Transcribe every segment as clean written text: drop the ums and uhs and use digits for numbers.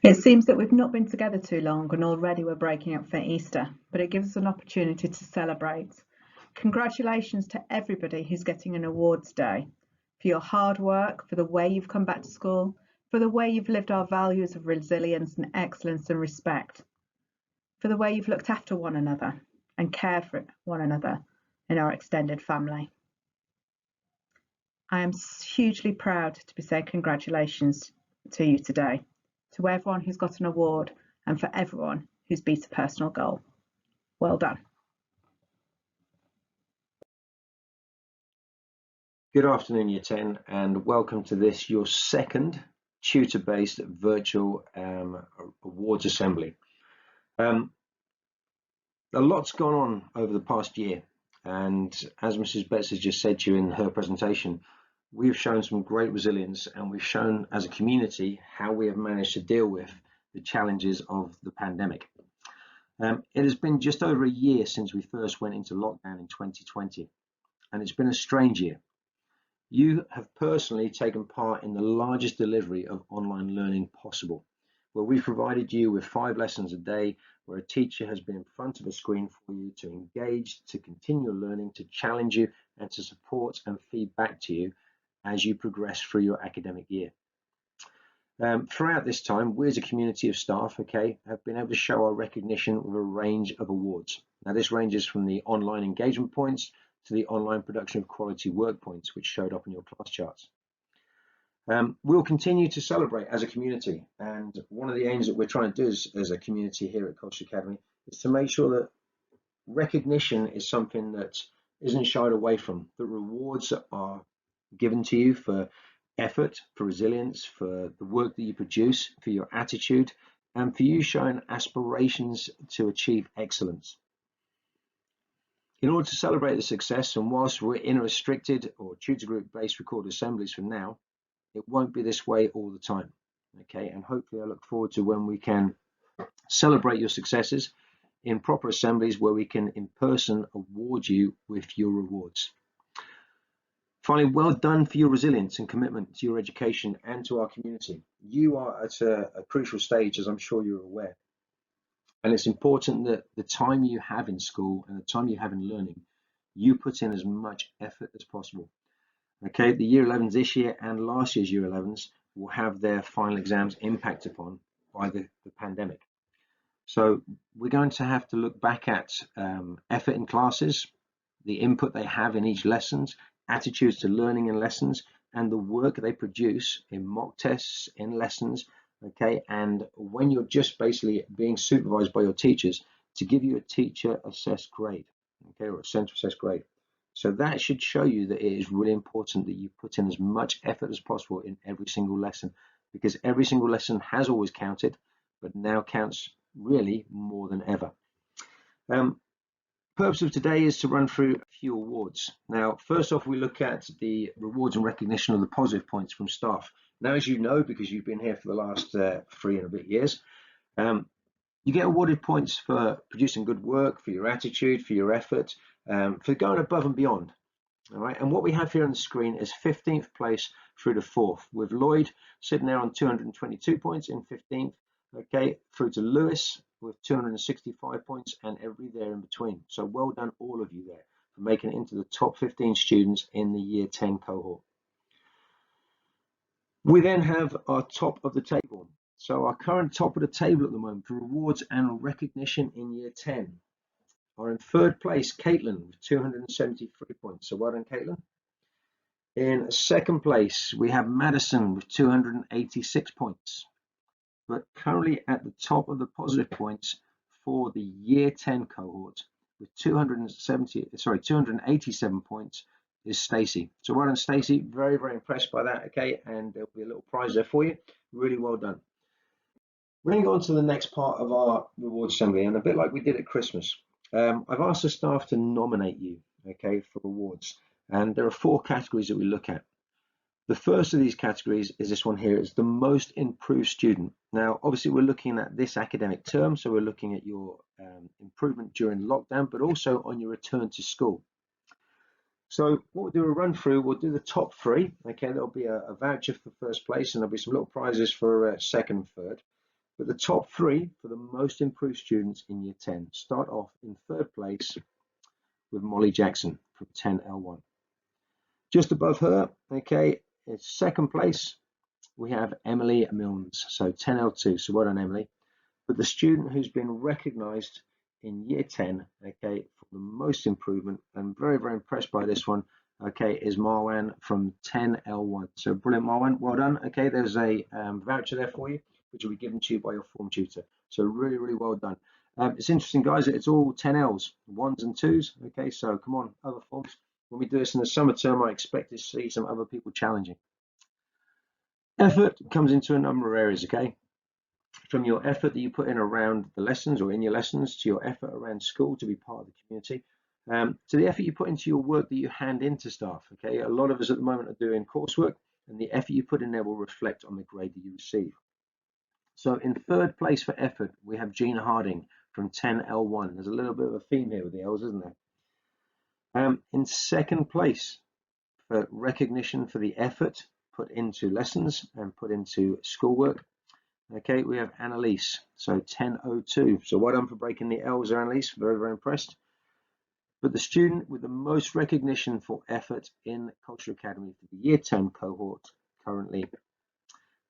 It seems that we've not been together too long and already we're breaking up for Easter, but it gives us an opportunity to celebrate. Congratulations to everybody who's getting an awards day for your hard work, for the way you've come back to school, for the way you've lived our values of resilience and excellence and respect, for the way you've looked after one another and cared for one another in our extended family. I am hugely proud to be saying congratulations to you today, to everyone who's got an award and for everyone who's beat a personal goal. Well done. Good afternoon, Year 10, and welcome to this, your second tutor-based virtual awards assembly. A lot's gone on over the past year, and as Mrs. Betts has just said to you in her presentation, we've shown some great resilience, and we've shown as a community how we have managed to deal with the challenges of the pandemic. It has been just over a year since we first went into lockdown in 2020, and it's been a strange year. You have personally taken part in the largest delivery of online learning possible, where we've provided you with 5 lessons a day, where a teacher has been in front of a screen for you to engage, to continue learning, to challenge you, and to support and feed back to you as you progress through your academic year. Throughout this time, we as a community of staff, have been able to show our recognition with a range of awards. Now, this ranges from the online engagement points to the online production of quality work points, which showed up in your class charts. We'll continue to celebrate as a community, and one of the aims that we're trying to do as a community here at Colchester Academy is to make sure that recognition is something that isn't shied away from, that rewards are given to you for effort, for resilience, for the work that you produce, for your attitude, and for you showing aspirations to achieve excellence. In order to celebrate the success, and whilst we're in a restricted or tutor group based recorded assemblies for now, it won't be this way all the time. And hopefully I look forward to when we can celebrate your successes in proper assemblies where we can in person award you with your rewards. Finally, well done for your resilience and commitment to your education and to our community. You are at a crucial stage, as I'm sure you're aware. And it's important that the time you have in school and the time you have in learning, you put in as much effort as possible. The year 11s this year and last year's year 11s will have their final exams impacted upon by the pandemic. So we're going to have to look back at effort in classes, the input they have in each lessons, attitudes to learning in lessons, and the work they produce in mock tests, in lessons, and when you're just basically being supervised by your teachers to give you a teacher assessed grade, or a centre assessed grade. So that should show you that it is really important that you put in as much effort as possible in every single lesson, because every single lesson has always counted, but now counts really more than ever. Purpose of today is to run through a few awards. Now, first off, we look at the rewards and recognition of the positive points from staff. Now, as you know, because you've been here for the last 3 and a bit years, you get awarded points for producing good work, for your attitude, for your effort, for going above and beyond. All right, and what we have here on the screen is 15th place through to 4th, with Lloyd sitting there on 222 points in 15th, through to Lewis with 265 points and every there in between. So well done all of you there for making it into the top 15 students in the year 10 cohort. We then have our top of the table. So our current top of the table at the moment for awards and recognition in year 10 are in 3rd place, Caitlin with 273 points. So well done, Caitlin. In 2nd place, we have Madison with 286 points. But currently at the top of the positive points for the year 10 cohort with 287 points is Stacey. So well done, Stacey. Very, very impressed by that. And there'll be a little prize there for you. Really well done. We're going to go on to the next part of our reward assembly, and a bit like we did at Christmas, I've asked the staff to nominate you, for awards, and there are 4 categories that we look at. The first of these categories is this one here. It's the most improved student. Now, obviously, we're looking at this academic term, so we're looking at your improvement during lockdown, but also on your return to school. So what we'll do a run through, we'll do the top 3. There'll be a voucher for 1st place, and there'll be some little prizes for 2nd and 3rd. But the top three for the most improved students in year 10 start off in third place with Molly Jackson from 10L1. Just above her, okay, in second place, we have Emily Milnes, so 10L2, so well done, Emily. But the student who's been recognised in year 10, okay, for the most improvement, and very, very impressed by this one, okay, is Marwan from 10L1. So brilliant, Marwan, well done. Okay, there's a voucher there for you, which will be given to you by your form tutor. So really, really well done. It's interesting, guys, it's all 10Ls, 1s and 2s. Okay, so come on, other forms. When we do this in the summer term, I expect to see some other people challenging. Effort comes into a number of areas, okay? From your effort that you put in around the lessons or in your lessons, to your effort around school to be part of the community, to the effort you put into your work that you hand into staff. Okay, a lot of us at the moment are doing coursework, and the effort you put in there will reflect on the grade that you receive. So in third place for effort, we have Jean Harding from 10L1. There's a little bit of a theme here with the L's, isn't there? In second place for recognition for the effort put into lessons and put into schoolwork, okay, we have Annalise, so 1002. So well done for breaking the L's there, Annalise. Very, very impressed. But the student with the most recognition for effort in Colchester Academy for the year 10 cohort currently,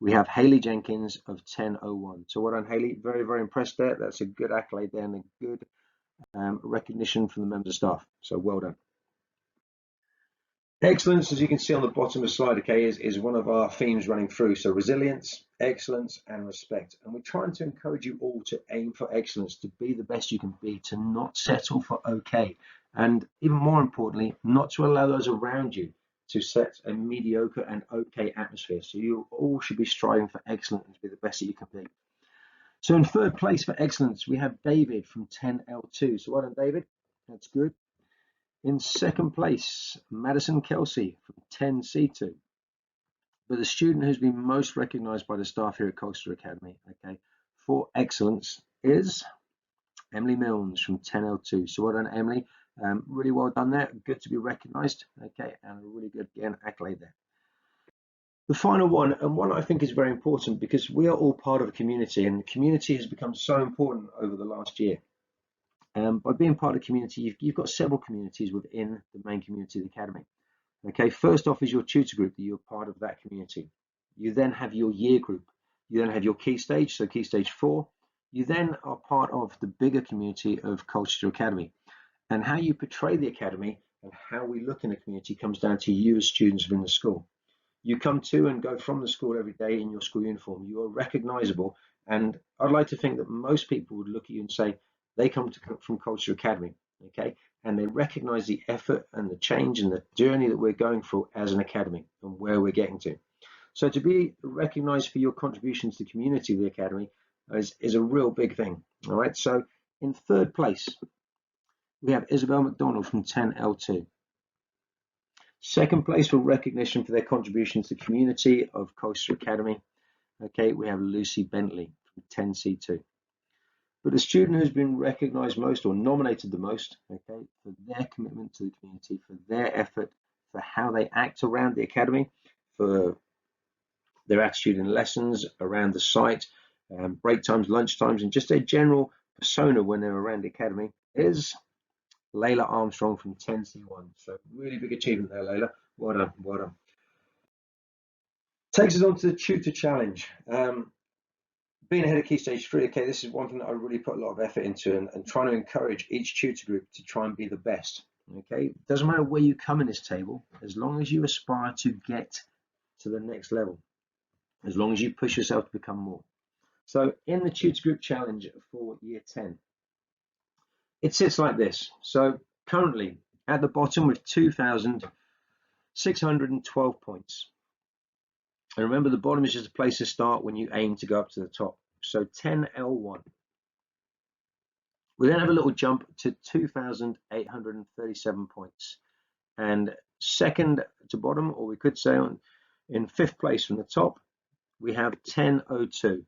we have Hayley Jenkins of 1001. So well done, Hayley. Very, very impressed there. That's a good accolade there and a good recognition from the members of staff. So well done. Excellence, as you can see on the bottom of the slide, okay, is one of our themes running through. So resilience, excellence, and respect. And we're trying to encourage you all to aim for excellence, to be the best you can be, to not settle for okay. And even more importantly, not to allow those around you to set a mediocre and okay atmosphere. So you all should be striving for excellence and to be the best that you can be. So in third place for excellence, we have David from 10L2. So well done, David. That's good. In second place, Madison Kelsey from 10C2. But the student who's been most recognised by the staff here at Colchester Academy, okay, for excellence is Emily Milnes from 10L2. So well done, Emily. Really well done there. Good to be recognised, okay, and a really good, again, accolade there. The final one, and one I think is very important because we are all part of a community, and the community has become so important over the last year. By being part of the community, you've got several communities within the main community of the Academy. Okay, first off is your tutor group, that you're part of that community. You then have your year group. You then have your key stage, so key stage 4. You then are part of the bigger community of Colchester Academy. And how you portray the Academy and how we look in the community comes down to you as students within the school. You come to and go from the school every day in your school uniform. You are recognisable, and I'd like to think that most people would look at you and say they come from Colchester Academy, okay, and they recognise the effort and the change and the journey that we're going through as an academy and where we're getting to. So to be recognised for your contributions to the community of the academy is a real big thing. All right. So in third place, we have Isabel McDonald from 10L2. Second place for recognition for their contributions to the community of Colchester Academy, okay, we have Lucy Bentley from 10C2. But the student who's been recognised most or nominated the most, okay, for their commitment to the community, for their effort, for how they act around the academy, for their attitude in lessons, around the site, break times, lunch times, and just their general persona when they're around the academy, is Layla Armstrong from 10C1. So really big achievement there, Layla. Well done, well done. Takes us on to the tutor challenge. Being ahead of Key Stage 3, okay, this is one thing that I really put a lot of effort into and trying to encourage each tutor group to try and be the best, okay? Doesn't matter where you come in this table, as long as you aspire to get to the next level, as long as you push yourself to become more. So in the tutor group challenge for year 10, it sits like this. So currently at the bottom with 2,612 points. And remember, the bottom is just a place to start when you aim to go up to the top. So 10L1. We then have a little jump to 2,837 points. And second to bottom, or we could say in fifth place from the top, we have 1002.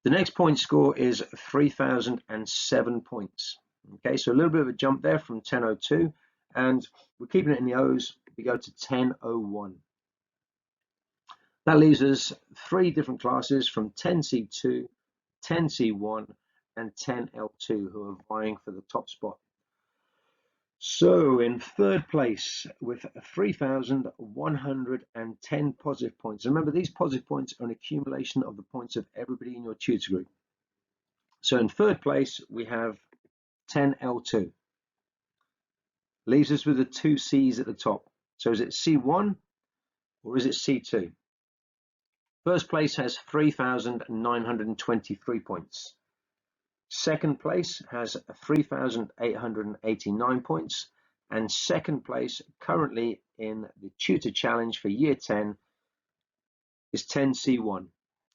The next point score is 3,007 points. Okay, so a little bit of a jump there from 1002, and we're keeping it in the O's. We go to 1001. That leaves us 3 different classes from 10C2, 10C1 and 10L2 who are vying for the top spot. So in third place with 3,110 positive points. Remember, these positive points are an accumulation of the points of everybody in your tutor group. So in third place, we have 10L2. Leaves us with the 2 C's at the top. So is it C1 or is it C2? First place has 3,923 points. Second place has 3,889 points. And second place currently in the Tutor Challenge for Year 10 is 10C1.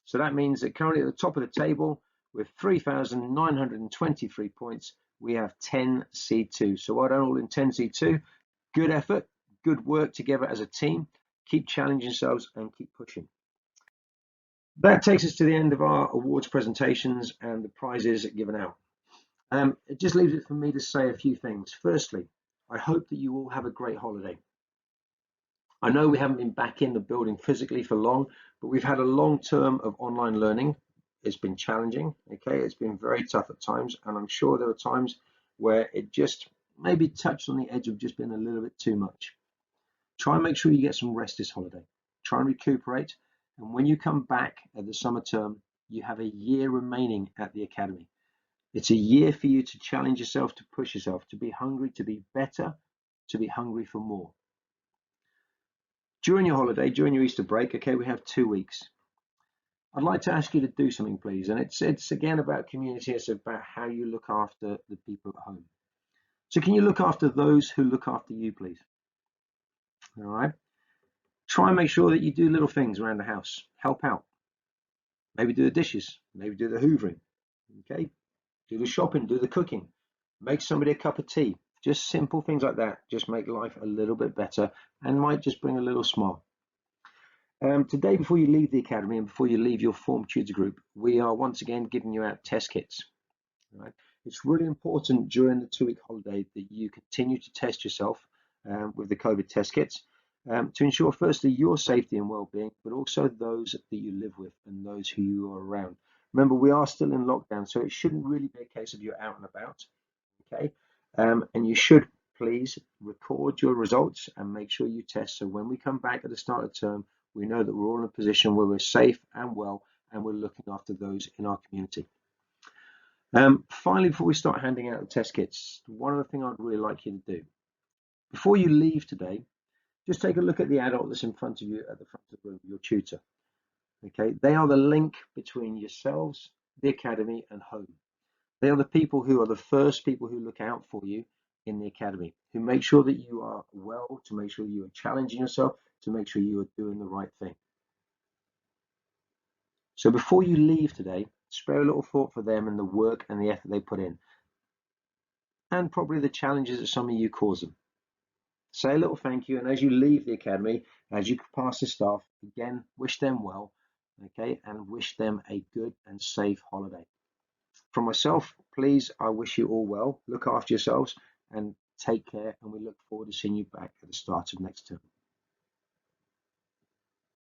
So that means that currently at the top of the table with 3,923 points, we have 10C2. So well done all in 10C2. Good effort, good work together as a team. Keep challenging yourselves and keep pushing. That takes us to the end of our awards presentations and the prizes given out. It just leaves it for me to say a few things. Firstly, I hope that you all have a great holiday. I know we haven't been back in the building physically for long, but we've had a long term of online learning. It's been challenging, okay? It's been very tough at times, and I'm sure there were times where it just maybe touched on the edge of just being a little bit too much. Try and make sure you get some rest this holiday. Try and recuperate, and when you come back at the summer term, you have a year remaining at the academy. It's a year for you to challenge yourself, to push yourself, to be hungry, to be better, to be hungry for more. During your holiday, during your Easter break, okay, we have 2 weeks. I'd like to ask you to do something, please. And it's again about community. It's about how you look after the people at home. So can you look after those who look after you, please? All right. Try and make sure that you do little things around the house. Help out. Maybe do the dishes. Maybe do the hoovering. Okay. Do the shopping. Do the cooking. Make somebody a cup of tea. Just simple things like that. Just make life a little bit better and might just bring a little smile. Today, before you leave the academy and before you leave your form tutor group, we are once again giving you out test kits. Right? It's really important during the 2-week holiday that you continue to test yourself with the COVID test kits to ensure firstly your safety and well-being, but also those that you live with and those who you are around. Remember, we are still in lockdown, so it shouldn't really be a case of you're out and about, okay? And you should please record your results and make sure you test. So when we come back at the start of term, we know that we're all in a position where we're safe and well, and we're looking after those in our community. Finally, before we start handing out the test kits, one other thing I'd really like you to do. Before you leave today, just take a look at the adult that's in front of you at the front of the room, your tutor. Okay, they are the link between yourselves, the academy, and home. They are the people who are the first people who look out for you in the academy, who make sure that you are well, to make sure you are challenging yourself, to make sure you are doing the right thing. So before you leave today, spare a little thought for them and the work and the effort they put in, and probably the challenges that some of you cause them. Say a little thank you, and as you leave the academy, as you pass the staff, again, wish them well, okay, and wish them a good and safe holiday. From myself, please, I wish you all well, look after yourselves, and take care, and we look forward to seeing you back at the start of next term.